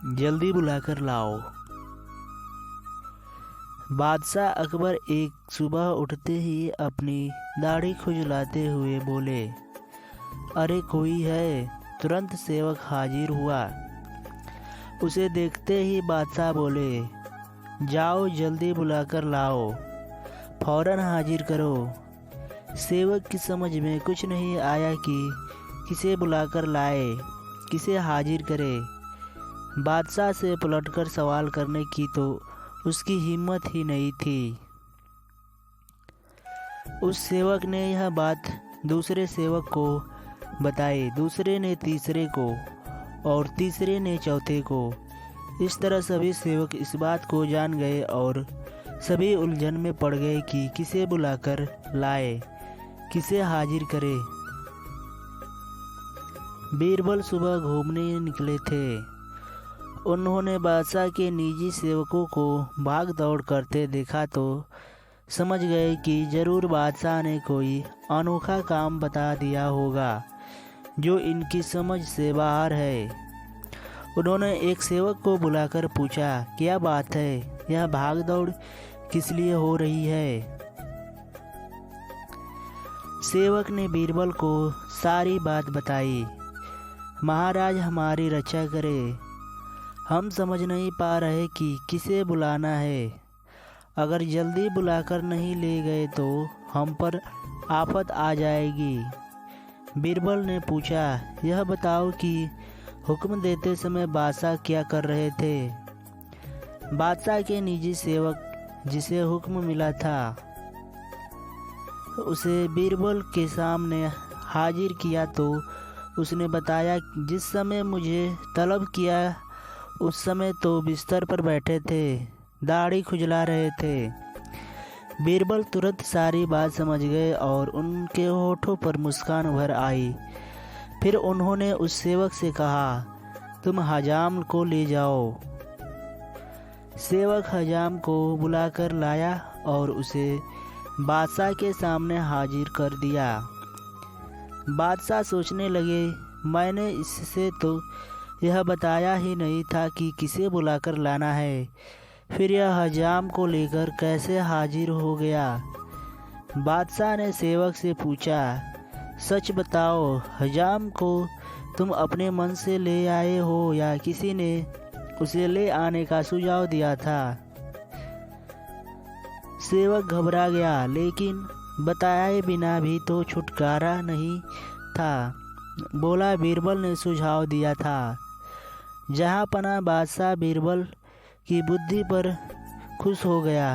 जल्दी बुलाकर लाओ। बादशाह अकबर एक सुबह उठते ही अपनी दाढ़ी खुजलाते हुए बोले, अरे कोई है। तुरंत सेवक हाजिर हुआ। उसे देखते ही बादशाह बोले, जाओ जल्दी बुलाकर लाओ, फौरन हाजिर करो। सेवक की समझ में कुछ नहीं आया कि किसे बुलाकर लाए, किसे हाजिर करे। बादशाह से पलटकर सवाल करने की तो उसकी हिम्मत ही नहीं थी। उस सेवक ने यह बात दूसरे सेवक को बताई, दूसरे ने तीसरे को और तीसरे ने चौथे को। इस तरह सभी सेवक इस बात को जान गए और सभी उलझन में पड़ गए कि किसे बुलाकर लाए, किसे हाजिर करे। बीरबल सुबह घूमने निकले थे। उन्होंने बादशाह के निजी सेवकों को भाग दौड़ करते देखा तो समझ गए कि जरूर बादशाह ने कोई अनोखा काम बता दिया होगा जो इनकी समझ से बाहर है। उन्होंने एक सेवक को बुलाकर पूछा, क्या बात है, यह भाग दौड़ किस लिए हो रही है। सेवक ने बीरबल को सारी बात बताई। महाराज हमारी रक्षा करे, हम समझ नहीं पा रहे कि किसे बुलाना है। अगर जल्दी बुलाकर नहीं ले गए तो हम पर आफत आ जाएगी। बीरबल ने पूछा, यह बताओ कि हुक्म देते समय बादशाह क्या कर रहे थे। बादशाह के निजी सेवक जिसे हुक्म मिला था उसे बीरबल के सामने हाजिर किया तो उसने बताया, जिस समय मुझे तलब किया उस समय तो बिस्तर पर बैठे थे, दाढ़ी खुजला रहे थे। बीरबल तुरंत सारी बात समझ गए और उनके होठों पर मुस्कान भर आई। फिर उन्होंने उस सेवक से कहा, तुम हजाम को ले जाओ। सेवक हजाम को बुलाकर लाया और उसे बादशाह के सामने हाजिर कर दिया। बादशाह सोचने लगे, मैंने इससे तो यह बताया ही नहीं था कि किसे बुलाकर लाना है, फिर यह हजाम को लेकर कैसे हाजिर हो गया। बादशाह ने सेवक से पूछा, सच बताओ, हजाम को तुम अपने मन से ले आए हो या किसी ने उसे ले आने का सुझाव दिया था। सेवक घबरा गया, लेकिन बताए बिना भी तो छुटकारा नहीं था। बोला, बीरबल ने सुझाव दिया था। जहाँ पना बादशाह बीरबल की बुद्धि पर खुश हो गया।